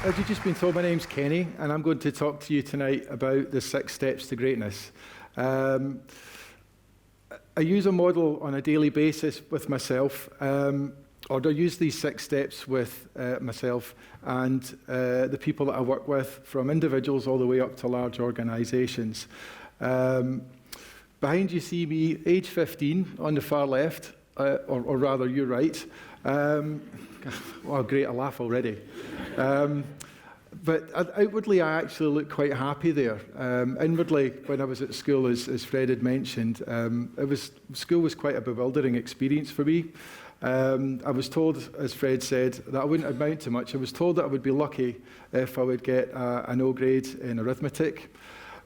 as you've just been told, my name's Kenny, and I'm going to talk to you tonight about the 6 steps to greatness. I use a model on a daily basis with myself, or I use these 6 steps with myself and the people that I work with, from individuals all the way up to large organisations. Behind you see me, age 15, on the far left, or rather, you're right. Oh, great, I laugh already. But outwardly, I actually look quite happy there. Inwardly, when I was at school, as Fred had mentioned, school was quite a bewildering experience for me. I was told, as Fred said, that I wouldn't amount to much. I was told that I would be lucky if I would get an O grade in arithmetic.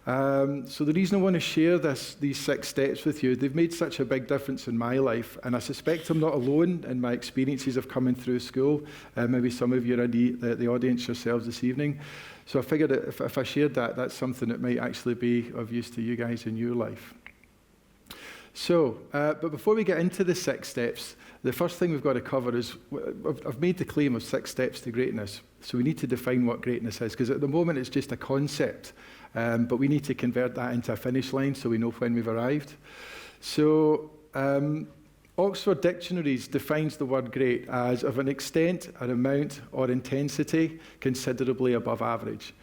So the reason I want to share these 6 steps with you, they've made such a big difference in my life, and I suspect I'm not alone in my experiences of coming through school. Maybe some of you are in the audience yourselves this evening. So I figured that if I shared that, that's something that might actually be of use to you guys in your life. So, but before we get into the 6 steps, the first thing we've got to cover is, I've made the claim of 6 steps to greatness. So we need to define what greatness is, because at the moment it's just a concept. But we need to convert that into a finish line so we know when we've arrived. So Oxford Dictionaries defines the word great as of an extent, an amount, or intensity considerably above average.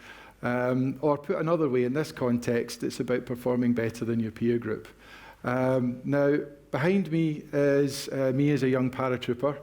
Or put another way, in this context, it's about performing better than your peer group. Now, behind me is me as a young paratrooper.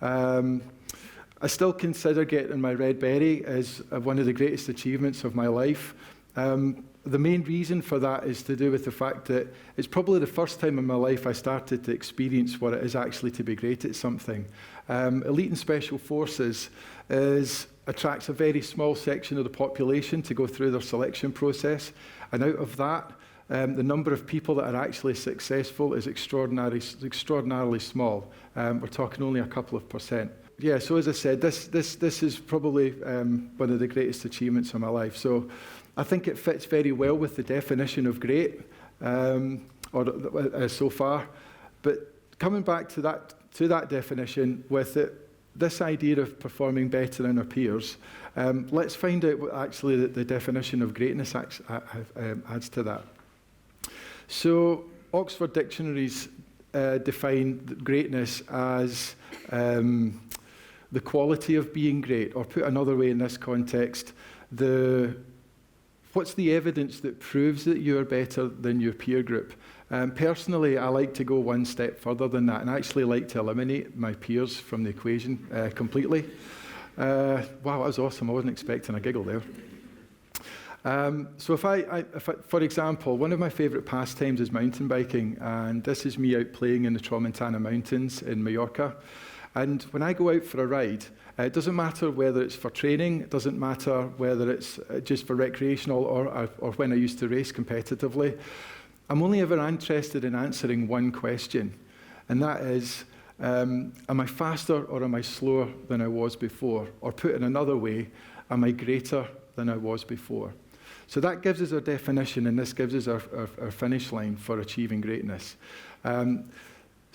I still consider getting my red beret as one of the greatest achievements of my life. The main reason for that is to do with the fact that it's probably the first time in my life I started to experience what it is actually to be great at something. Elite and Special Forces attracts a very small section of the population to go through their selection process, and out of that, the number of people that are actually successful is extraordinarily small. We're talking only a couple of %. Yeah, so as I said, this is probably one of the greatest achievements of my life. So I think it fits very well with the definition of great, so far. But coming back to that definition with this idea of performing better than our peers, let's find out what actually the definition of greatness adds to that. So Oxford Dictionaries define greatness as the quality of being great, or put another way in this context, what's the evidence that proves that you are better than your peer group? Personally, I like to go one step further than that and actually like to eliminate my peers from the equation completely. Wow, that was awesome. I wasn't expecting a giggle there. So if I, for example, one of my favourite pastimes is mountain biking, and this is me out playing in the Tramontana Mountains in Mallorca. And when I go out for a ride, it doesn't matter whether it's for training, it doesn't matter whether it's just for recreational or when I used to race competitively. I'm only ever interested in answering one question, and that is, am I faster or am I slower than I was before? Or put in another way, am I greater than I was before? So that gives us our definition, and this gives us our finish line for achieving greatness.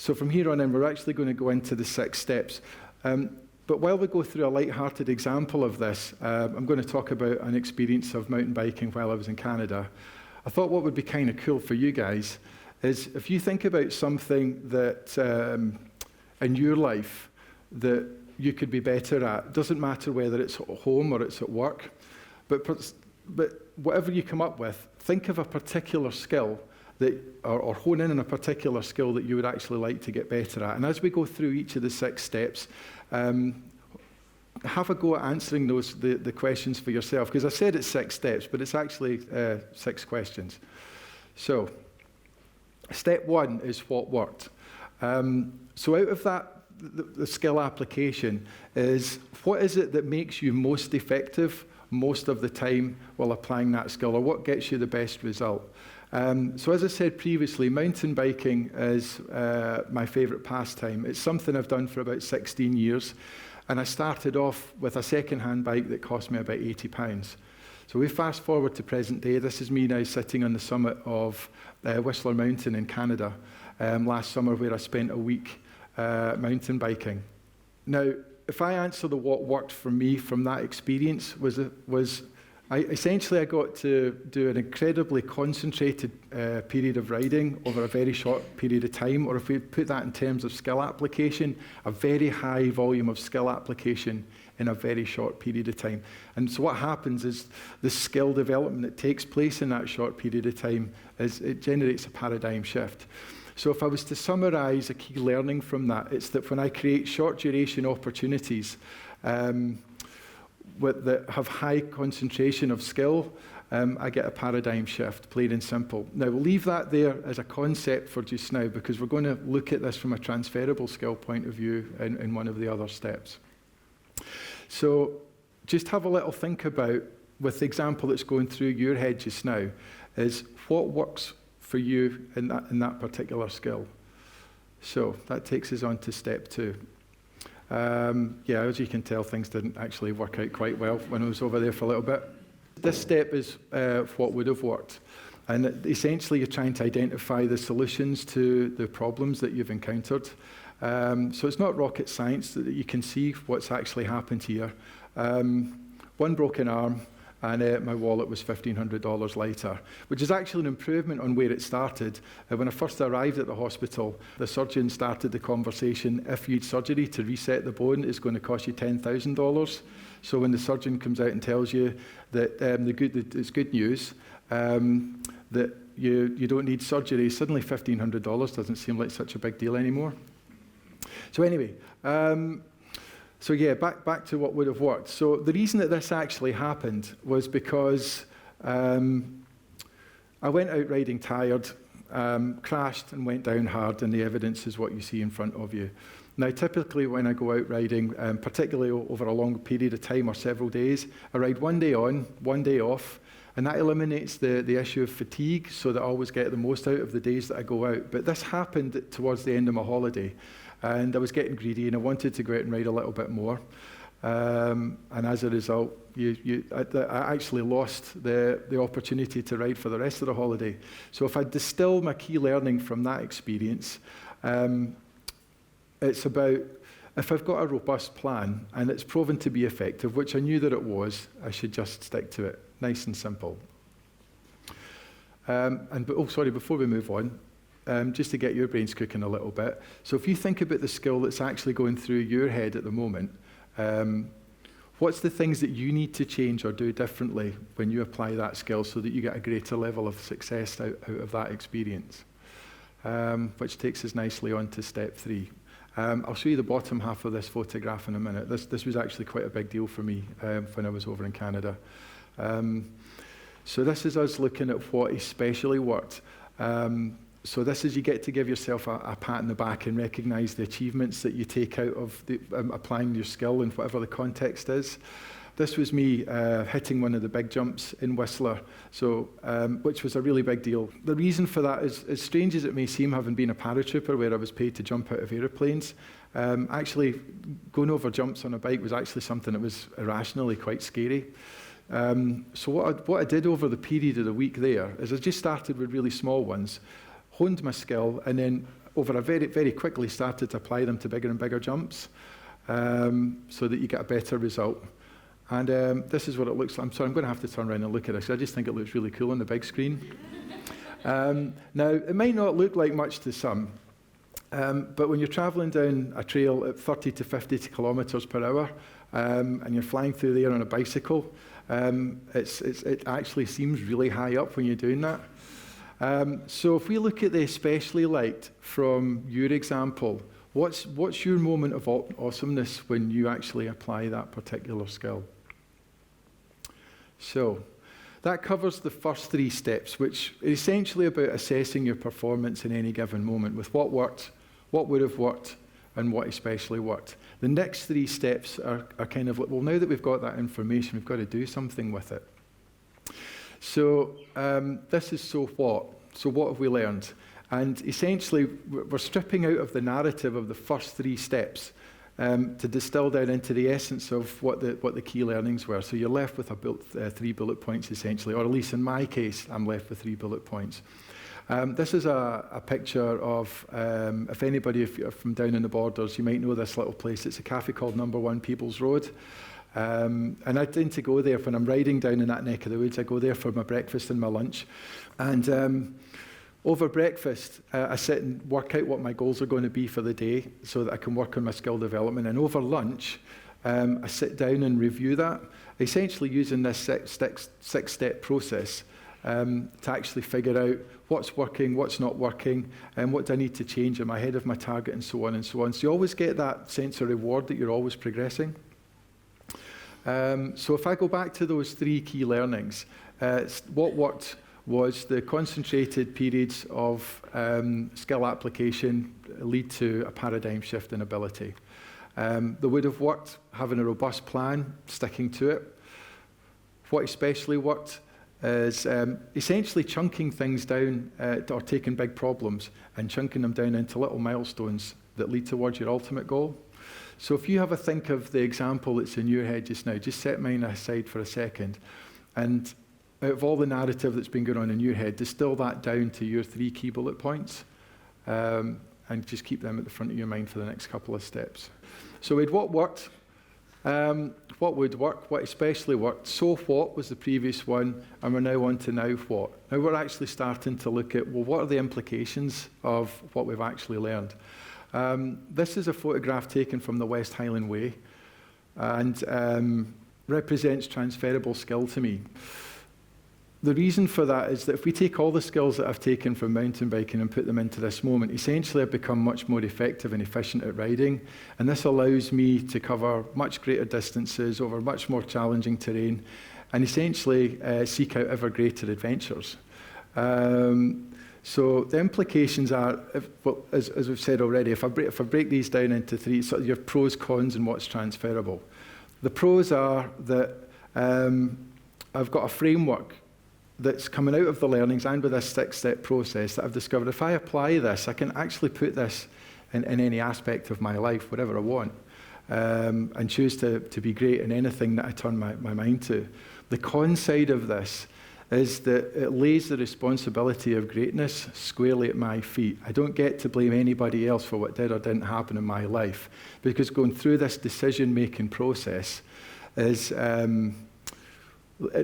So from here on in, we're actually going to go into the 6 steps. But while we go through a light-hearted example of this, I'm going to talk about an experience of mountain biking while I was in Canada. I thought what would be kind of cool for you guys is if you think about something that in your life that you could be better at. It doesn't matter whether it's at home or it's at work, but whatever you come up with, think of a particular skill or hone in on a particular skill that you would actually like to get better at. And as we go through each of the 6 steps, have a go at answering the questions for yourself, because I said it's 6 steps, but it's actually 6 questions. So, step 1 is what worked. So out of that, the skill application is, what is it that makes you most effective most of the time while applying that skill, or what gets you the best result? So as I said previously, mountain biking is my favourite pastime. It's something I've done for about 16 years, and I started off with a second-hand bike that cost me about £80. So we fast forward to present day. This is me now sitting on the summit of Whistler Mountain in Canada last summer, where I spent a week mountain biking. Now, if I answer the what worked for me from that experience was I got to do an incredibly concentrated period of riding over a very short period of time, or if we put that in terms of skill application, a very high volume of skill application in a very short period of time. And so what happens is the skill development that takes place in that short period of time it generates a paradigm shift. So if I was to summarize a key learning from that, it's that when I create short duration opportunities that have high concentration of skill, I get a paradigm shift, plain and simple. Now, we'll leave that there as a concept for just now, because we're going to look at this from a transferable skill point of view in one of the other steps. So just have a little think about, with the example that's going through your head just now, is what works for you in that particular skill. So that takes us on to step 2. As you can tell, things didn't actually work out quite well when I was over there for a little bit. This step is what would have worked. And essentially, you're trying to identify the solutions to the problems that you've encountered. So it's not rocket science that you can see what's actually happened here. One broken arm, and my wallet was $1,500 lighter, which is actually an improvement on where it started. When I first arrived at the hospital, the surgeon started the conversation, if you need surgery to reset the bone, it's going to cost you $10,000. So when the surgeon comes out and tells you that it's good news, that you don't need surgery, suddenly $1,500 doesn't seem like such a big deal anymore. So anyway, back to what would have worked. So the reason that this actually happened was because I went out riding tired, crashed and went down hard, and the evidence is what you see in front of you. Now, typically when I go out riding, particularly over a long period of time or several days, I ride one day on, one day off, and that eliminates the issue of fatigue, so that I always get the most out of the days that I go out. But this happened towards the end of my holiday, and I was getting greedy, and I wanted to go out and ride a little bit more. And as a result, I actually lost the opportunity to ride for the rest of the holiday. So if I distill my key learning from that experience, it's about, if I've got a robust plan and it's proven to be effective, which I knew that it was, I should just stick to it. Nice and simple. Before we move on, just to get your brains cooking a little bit. So if you think about the skill that's actually going through your head at the moment, what's the things that you need to change or do differently when you apply that skill so that you get a greater level of success out of that experience? Which takes us nicely on to step 3. I'll show you the bottom half of this photograph in a minute. This was actually quite a big deal for me when I was over in Canada. So this is us looking at what especially worked. So this is, you get to give yourself a pat on the back and recognise the achievements that you take out of applying your skill in whatever the context is. This was me hitting one of the big jumps in Whistler, which was a really big deal. The reason for that is, as strange as it may seem, having been a paratrooper where I was paid to jump out of aeroplanes, actually going over jumps on a bike was actually something that was irrationally quite scary. So what I did over the period of the week there is I just started with really small ones, honed my skill, and then over a very, very quickly started to apply them to bigger and bigger jumps so that you get a better result. And this is what it looks like. I'm sorry, I'm going to have to turn around and look at this. I just think it looks really cool on the big screen. Now, it might not look like much to some, but when you're traveling down a trail at 30 to 50 kilometers per hour, and you're flying through there on a bicycle, it actually seems really high up when you're doing that. So if we look at the especially liked from your example, what's your moment of awesomeness when you actually apply that particular skill? So that covers the first 3 steps, which is essentially about assessing your performance in any given moment with what worked, what would have worked, and what especially worked. The next 3 steps are kind of like, well, now that we've got that information, we've got to do something with it. So this is so what? So what have we learned? And essentially, we're stripping out of the narrative of the first 3 steps to distill down into the essence of what the key learnings were. So you're left with 3 bullet points, essentially, or at least in my case, I'm left with 3 bullet points. This is a picture of, if you're from down in the Borders, you might know this little place. It's a cafe called Number 1 Peebles Road. And I tend to go there when I'm riding down in that neck of the woods. I go there for my breakfast and my lunch. And over breakfast, I sit and work out what my goals are going to be for the day so that I can work on my skill development. And over lunch, I sit down and review that, essentially using this six-step process to actually figure out what's working, what's not working, and what do I need to change? Am I ahead of my target, and so on and so on. So you always get that sense of reward that you're always progressing. So if I go back to those 3 key learnings, what worked was the concentrated periods of skill application lead to a paradigm shift in ability. They would have worked having a robust plan, sticking to it. What especially worked is essentially chunking things down or taking big problems and chunking them down into little milestones that lead towards your ultimate goal. So if you have a think of the example that's in your head just now, just set mine aside for a second, and out of all the narrative that's been going on in your head, distill that down to your 3 key bullet points, and just keep them at the front of your mind for the next couple of steps. So we had what worked, what would work, what especially worked, so what was the previous one, and we're now on to now what. Now we're actually starting to look at, well, what are the implications of what we've actually learned? This is a photograph taken from the West Highland Way and represents transferable skill to me. The reason for that is that if we take all the skills that I've taken from mountain biking and put them into this moment, essentially I've become much more effective and efficient at riding, and this allows me to cover much greater distances over much more challenging terrain and essentially seek out ever greater adventures. So the implications are, as we've said already, if I break these down into 3, sort of your pros, cons, and what's transferable. The pros are that I've got a framework that's coming out of the learnings and with this 6-step process that I've discovered. If I apply this, I can actually put this in any aspect of my life, whatever I want, and choose to be great in anything that I turn my mind to. The con side of this is that it lays the responsibility of greatness squarely at my feet. I don't get to blame anybody else for what did or didn't happen in my life, because going through this decision-making process is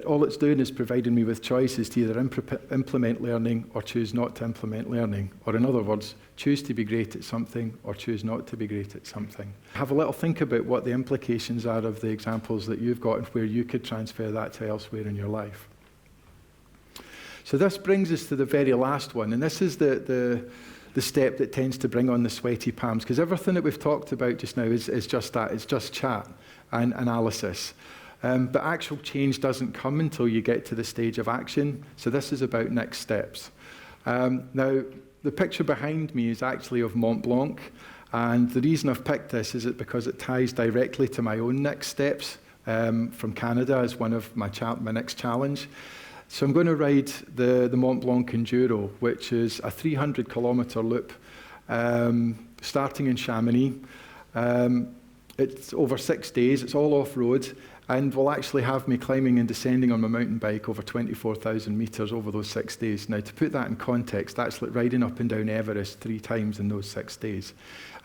all it's doing is providing me with choices to either implement learning or choose not to implement learning. Or in other words, choose to be great at something or choose not to be great at something. Have a little think about what the implications are of the examples that you've got and where you could transfer that to elsewhere in your life. So this brings us to the very last one, and this is the step that tends to bring on the sweaty palms, because everything that we've talked about just now is just that. It's just chat and analysis. But actual change doesn't come until you get to the stage of action. So this is about next steps. Now, the picture behind me is actually of Mont Blanc. And the reason I've picked this is because it ties directly to my own next steps from Canada as one of my next challenge. So I'm going to ride the Mont Blanc Enduro, which is a 300-kilometre loop starting in Chamonix. It's over 6 days. It's all off-road. And will actually have me climbing and descending on my mountain bike over 24,000 metres over those 6 days. Now, to put that in context, that's like riding up and down Everest 3 times in those 6 days.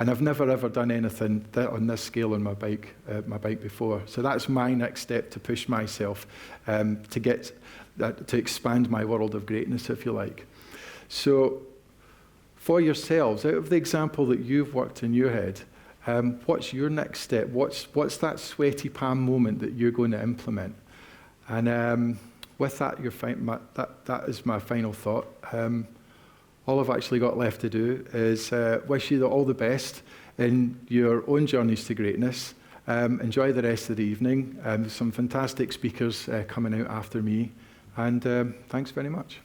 And I've never ever done anything on this scale on my bike before. So that's my next step to push myself to expand my world of greatness, if you like. So, for yourselves, out of the example that you've worked in your head, what's your next step? What's that sweaty palm moment that you're going to implement? And with that, that is my final thought. All I've actually got left to do is wish you all the best in your own journeys to greatness. Enjoy the rest of the evening. Some fantastic speakers coming out after me. And thanks very much.